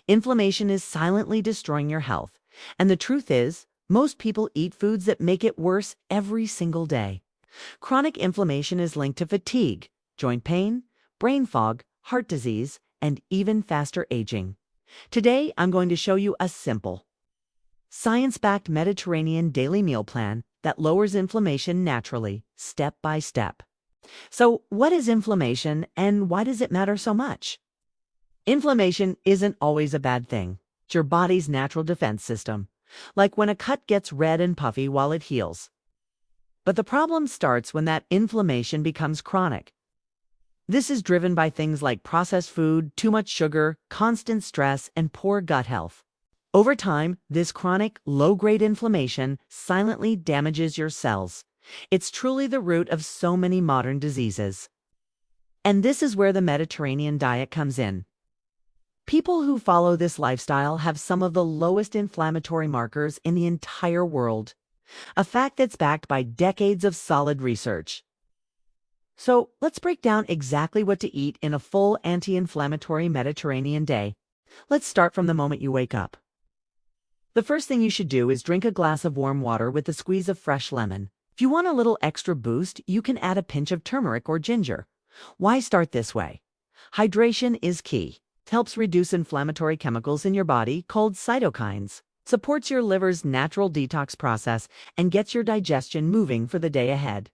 Inflammation is silently destroying your health. And the truth is, most people eat foods that make it worse every single day. Chronic inflammation is linked to fatigue, joint pain, brain fog, heart disease, and even faster aging. Today, I'm going to show you a simple, science-backed Mediterranean daily meal plan that lowers inflammation naturally, step by step. So, what is inflammation and why does it matter so much? Inflammation isn't always a bad thing. It's your body's natural defense system, like when a cut gets red and puffy while it heals. But the problem starts when that inflammation becomes chronic. This is driven by things like processed food, too much sugar, constant stress, and poor gut health. Over time, this chronic, low-grade inflammation silently damages your cells. It's truly the root of so many modern diseases. And this is where the Mediterranean diet comes in. People who follow this lifestyle have some of the lowest inflammatory markers in the entire world, a fact that's backed by decades of solid research. So let's break down exactly what to eat in a full anti-inflammatory Mediterranean day. Let's start from the moment you wake up. The first thing you should do is drink a glass of warm water with a squeeze of fresh lemon. If you want a little extra boost, you can add a pinch of turmeric or ginger. Why start this way? Hydration is key. It helps reduce inflammatory chemicals in your body called cytokines, supports your liver's natural detox process, and gets your digestion moving for the day ahead.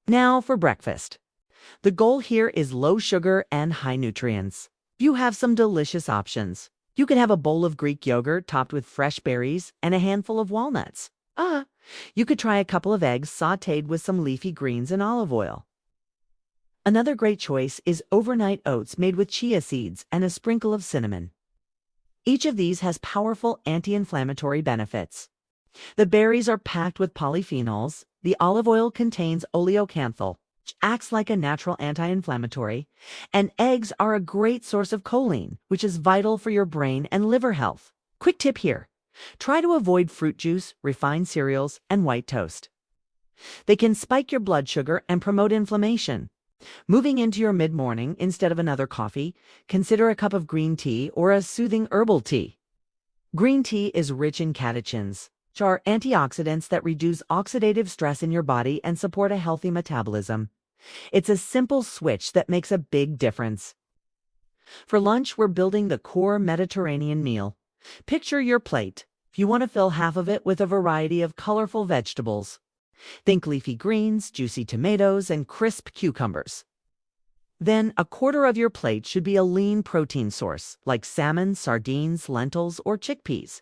Now for breakfast. The goal here is low sugar and high nutrients. You have some delicious options. You can have a bowl of Greek yogurt topped with fresh berries and a handful of walnuts. You could try a couple of eggs sautéed with some leafy greens and olive oil. Another great choice is overnight oats made with chia seeds and a sprinkle of cinnamon. Each of these has powerful anti-inflammatory benefits. The berries are packed with polyphenols. The olive oil contains oleocanthal, which acts like a natural anti-inflammatory, and eggs are a great source of choline, which is vital for your brain and liver health. Quick tip here. Try to avoid fruit juice, refined cereals, and white toast. They can spike your blood sugar and promote inflammation. Moving into your mid-morning instead of another coffee, consider a cup of green tea or a soothing herbal tea. Green tea is rich in catechins, which are antioxidants that reduce oxidative stress in your body and support a healthy metabolism. It's a simple switch that makes a big difference. For lunch, we're building the core Mediterranean meal. Picture your plate. If you want to fill half of it with a variety of colorful vegetables. Think leafy greens, juicy tomatoes, and crisp cucumbers. Then a quarter of your plate should be a lean protein source, like salmon, sardines, lentils, or chickpeas.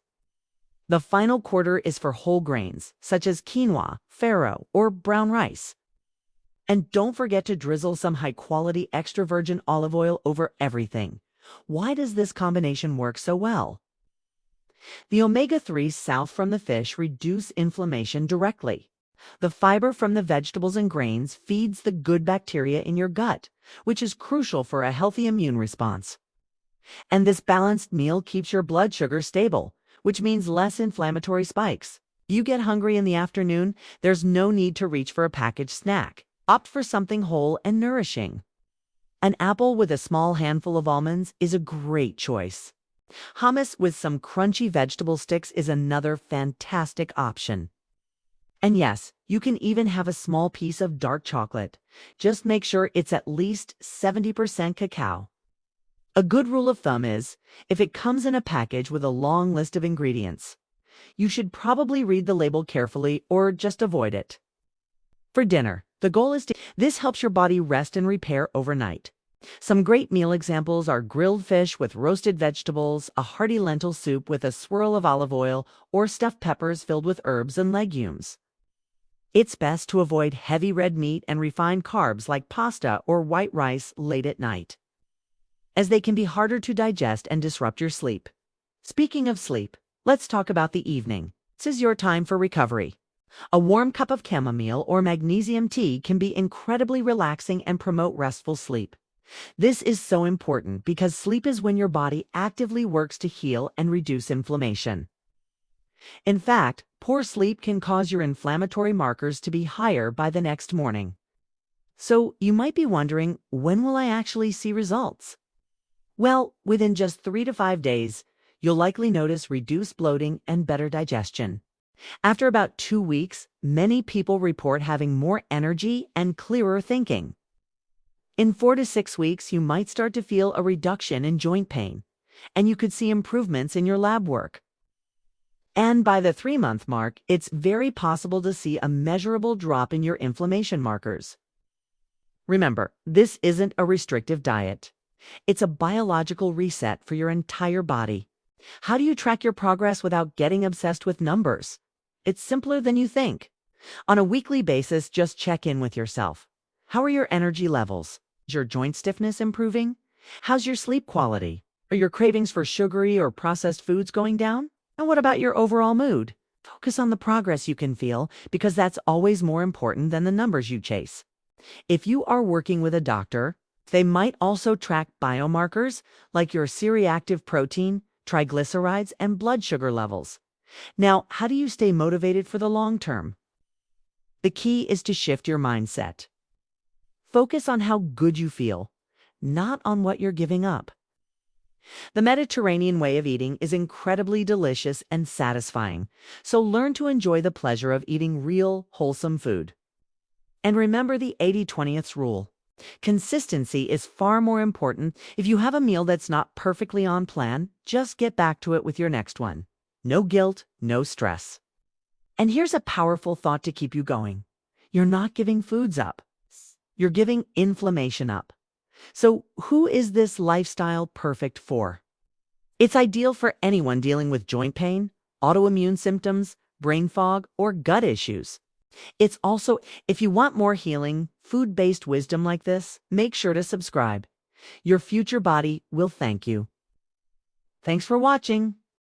The final quarter is for whole grains, such as quinoa, farro, or brown rice. And don't forget to drizzle some high-quality extra virgin olive oil over everything. Why does this combination work so well? The omega-3s south from the fish reduce inflammation directly. The fiber from the vegetables and grains feeds the good bacteria in your gut, which is crucial for a healthy immune response. And this balanced meal keeps your blood sugar stable, which means less inflammatory spikes. You get hungry in the afternoon, there's no need to reach for a packaged snack. Opt for something whole and nourishing. An apple with a small handful of almonds is a great choice. Hummus with some crunchy vegetable sticks is another fantastic option. And yes, you can even have a small piece of dark chocolate. Just make sure it's at least 70% cacao. A good rule of thumb is, if it comes in a package with a long list of ingredients, you should probably read the label carefully or just avoid it. For dinner, the goal is this helps your body rest and repair overnight. Some great meal examples are grilled fish with roasted vegetables, a hearty lentil soup with a swirl of olive oil, or stuffed peppers filled with herbs and legumes. It's best to avoid heavy red meat and refined carbs like pasta or white rice late at night, as they can be harder to digest and disrupt your sleep. Speaking of sleep, let's talk about the evening. This is your time for recovery. A warm cup of chamomile or magnesium tea can be incredibly relaxing and promote restful sleep. This is so important because sleep is when your body actively works to heal and reduce inflammation. In fact, poor sleep can cause your inflammatory markers to be higher by the next morning. So you might be wondering, when will I actually see results? Well, within just 3 to 5 days, you'll likely notice reduced bloating and better digestion. After about 2 weeks, many people report having more energy and clearer thinking. In 4 to 6 weeks, you might start to feel a reduction in joint pain, and you could see improvements in your lab work. And by the 3-month mark, it's very possible to see a measurable drop in your inflammation markers. Remember, this isn't a restrictive diet. It's a biological reset for your entire body. How do you track your progress without getting obsessed with numbers? It's simpler than you think. On a weekly basis, just check in with yourself. How are your energy levels? Is your joint stiffness improving? How's your sleep quality? Are your cravings for sugary or processed foods going down? And what about your overall mood? Focus on the progress you can feel, because that's always more important than the numbers you chase. If you are working with a doctor, they might also track biomarkers like your C-reactive protein, triglycerides, and blood sugar levels. Now, how do you stay motivated for the long term? The key is to shift your mindset. Focus on how good you feel, not on what you're giving up. The Mediterranean way of eating is incredibly delicious and satisfying, so learn to enjoy the pleasure of eating real, wholesome food. And remember the 80/20 rule. Consistency is far more important. If you have a meal that's not perfectly on plan, just get back to it with your next one. No guilt, no stress. And here's a powerful thought to keep you going. You're not giving foods up. You're giving inflammation up. So who is this lifestyle perfect for? It's ideal for anyone dealing with joint pain, autoimmune symptoms, brain fog, or gut issues. It's also, if you want more healing, food-based wisdom like this, make sure to subscribe. Your future body will thank you. Thanks for watching.